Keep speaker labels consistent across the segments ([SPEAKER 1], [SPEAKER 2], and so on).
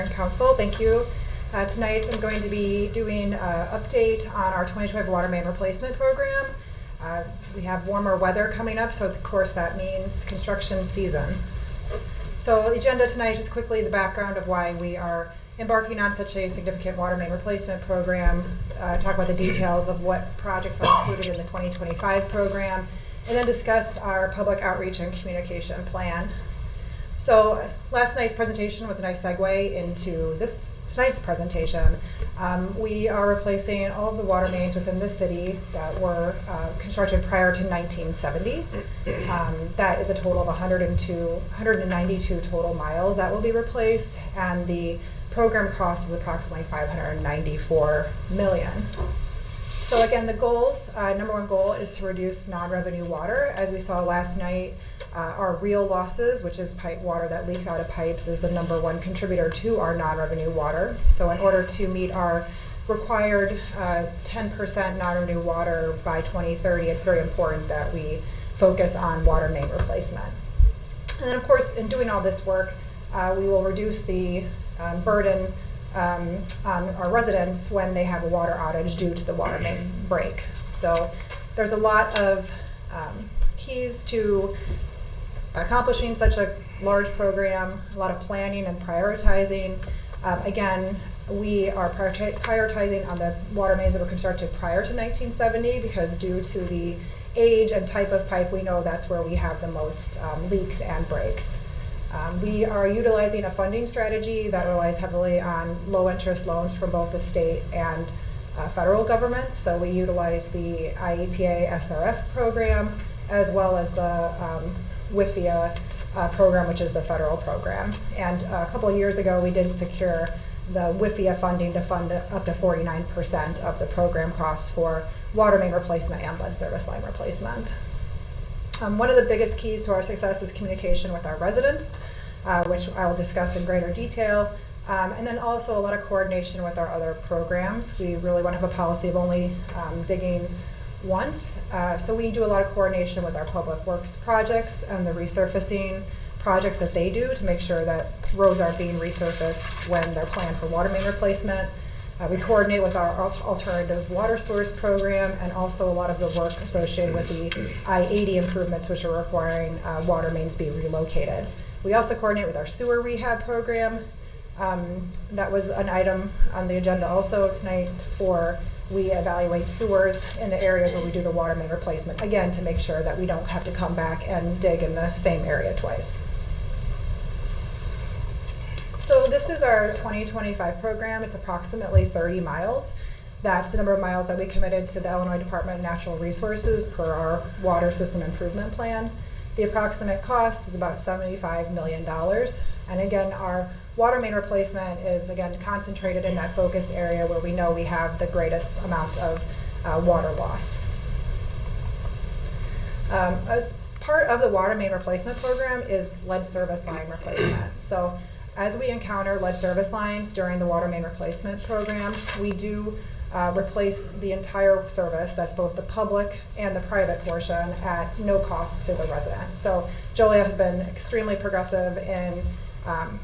[SPEAKER 1] and Council. Thank you. Tonight I'm going to be doing an update on our 2012 water main replacement program. We have warmer weather coming up, so of course that means construction season. So the agenda tonight, just quickly the background of why we are embarking on such a significant water main replacement program, talk about the details of what projects are included in the 2025 program, and then discuss our public outreach and communication plan. So last night's presentation was a nice segue into tonight's presentation. We are replacing all of the water mains within the city that were constructed prior to 1970. That is a total of 192 total miles that will be replaced, and the program cost is approximately $594 million. So again, the goals, number one goal is to reduce non-revenue water. As we saw last night, our real losses, which is pipe water that leaks out of pipes, is the number one contributor to our non-revenue water. So in order to meet our required 10% non-revenue water by 2030, it's very important that we focus on water main replacement. And then of course, in doing all this work, we will reduce the burden on our residents when they have a water outage due to the water main break. So there's a lot of keys to accomplishing such a large program, a lot of planning and prioritizing. Again, we are prioritizing on the water mains that were constructed prior to 1970 because due to the age and type of pipe, we know that's where we have the most leaks and breaks. We are utilizing a funding strategy that relies heavily on low interest loans from both the state and federal governments. So we utilize the IEPA SRF program as well as the WIFIA program, which is the federal program. And a couple of years ago, we did secure the WIFIA funding to fund up to 49% of the program costs for water main replacement and lead service line replacement. One of the biggest keys to our success is communication with our residents, which I will discuss in greater detail. And then also a lot of coordination with our other programs. We really want to have a policy of only digging once. So we do a lot of coordination with our public works projects and the resurfacing projects that they do to make sure that roads are being resurfaced when they're planned for water main replacement. We coordinate with our alternative water source program and also a lot of the work associated with the I-80 improvements, which are requiring water mains be relocated. We also coordinate with our sewer rehab program. That was an item on the agenda also tonight for we evaluate sewers in the areas where we do the water main replacement, again, to make sure that we don't have to come back and dig in the same area twice. So this is our 2025 program. It's approximately 30 miles. That's the number of miles that we committed to the Illinois Department of Natural Resources per our water system improvement plan. The approximate cost is about $75 million. And again, our water main replacement is again concentrated in that focused area where we know we have the greatest amount of water loss. As part of the water main replacement program is lead service line replacement. So as we encounter lead service lines during the water main replacement program, we do replace the entire service, that's both the public and the private portion, at no cost to the resident. So Joliet has been extremely progressive in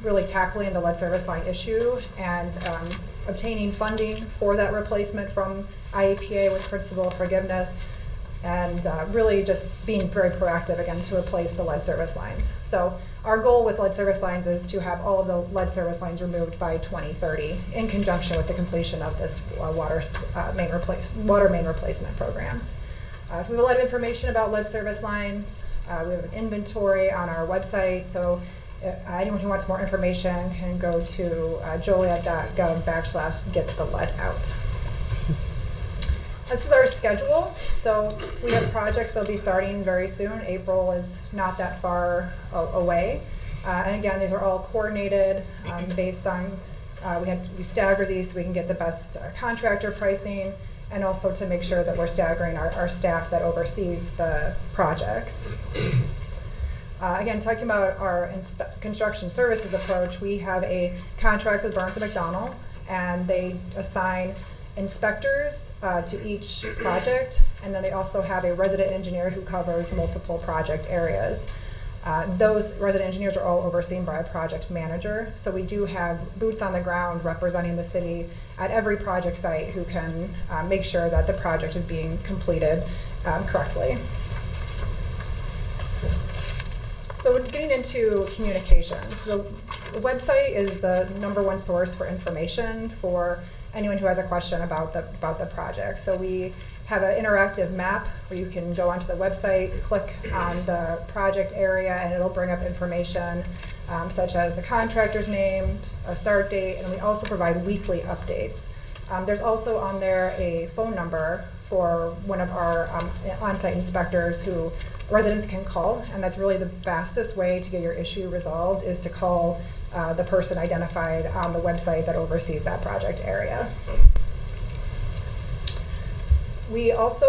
[SPEAKER 1] really tackling the lead service line issue and obtaining funding for that replacement from IEPA with principal forgiveness, and really just being very proactive again to replace the lead service lines. So our goal with lead service lines is to have all of the lead service lines removed by 2030 in conjunction with the completion of this water main replacement program. So we have a lot of information about lead service lines. We have an inventory on our website, so anyone who wants more information can go to joliet.gov/get the lead out. This is our schedule. So we have projects that'll be starting very soon. April is not that far away. And again, these are all coordinated based on, we stagger these so we can get the best contractor pricing, and also to make sure that we're staggering our staff that oversees the projects. Again, talking about our construction services approach, we have a contract with Burns & McDonnell, and they assign inspectors to each project, and then they also have a resident engineer who covers multiple project areas. Those resident engineers are all overseen by a project manager. So we do have boots on the ground representing the city at every project site who can make sure that the project is being completed correctly. So we're getting into communications. The website is the #1 source for information for anyone who has a question about the project. So we have an interactive map where you can go onto the website, click on the project area, and it'll bring up information such as the contractor's name, a start date, and we also provide weekly updates. There's also on there a phone number for one of our on-site inspectors who residents can call, and that's really the fastest way to get your issue resolved is to call the person identified on the website that oversees that project area. We also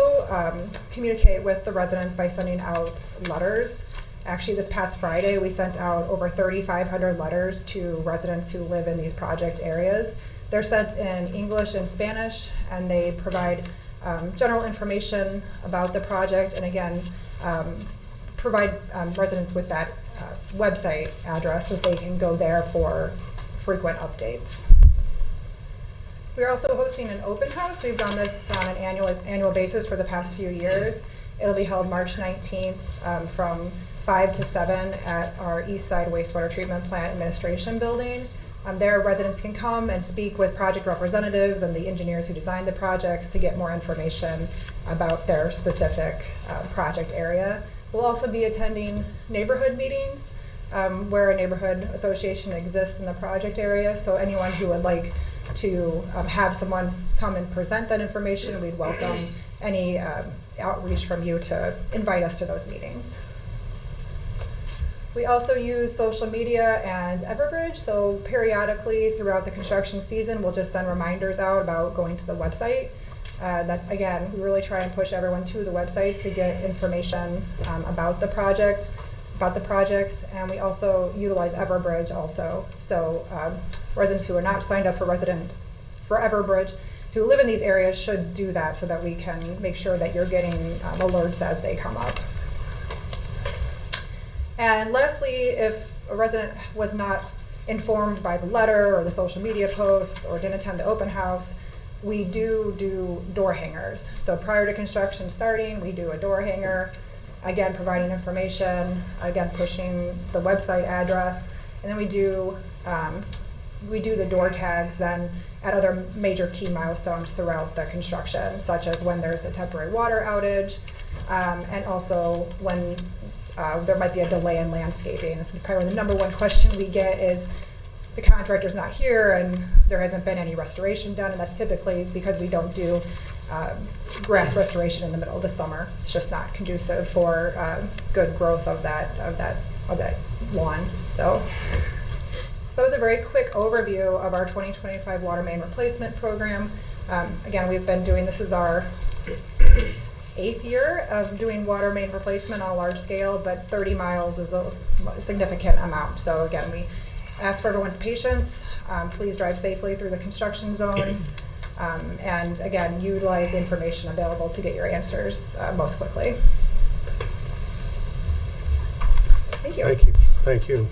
[SPEAKER 1] communicate with the residents by sending out letters. Actually, this past Friday, we sent out over 3,500 letters to residents who live in these project areas. They're sent in English and Spanish, and they provide general information about the project, and again, provide residents with that website address so that they can go there for frequent updates. We're also hosting an open house. We've done this on an annual basis for the past few years. It'll be held March 19th from 5 to 7 at our East Side Wastewater Treatment Plant Administration Building. There, residents can come and speak with project representatives and the engineers who designed the projects to get more information about their specific project area. We'll also be attending neighborhood meetings where a neighborhood association exists in the project area. So anyone who would like to have someone come and present that information, we'd welcome any outreach from you to invite us to those meetings. We also use social media and Everbridge, so periodically throughout the construction season, we'll just send reminders out about going to the website. That's, again, we really try and push everyone to the website to get information about the project, about the projects, and we also utilize Everbridge also. So residents who are not signed up for Everbridge, who live in these areas should do that so that we can make sure that you're getting alerts as they come up. And lastly, if a resident was not informed by the letter or the social media posts or didn't attend the open house, we do door hangers. So prior to construction starting, we do a door hanger, again, providing information, again, pushing the website address, and then we do the door tags then at other major key milestones throughout the construction, such as when there's a temporary water outage, and also when there might be a delay in landscaping. This is probably the #1 question we get is the contractor's not here and there hasn't been any restoration done, and that's typically because we don't do grass restoration in the middle of the summer. It's just not conducive for good growth of that lawn. So that was a very quick overview of our 2025 water main replacement program. Again, we've been doing, this is our 8th year of doing water main replacement on a large scale, but 30 miles is a significant amount. So again, we ask for everyone's patience. Please drive safely through the construction zones. And again, utilize the information available to get your answers most quickly. Thank you.
[SPEAKER 2] Thank you. Thank you.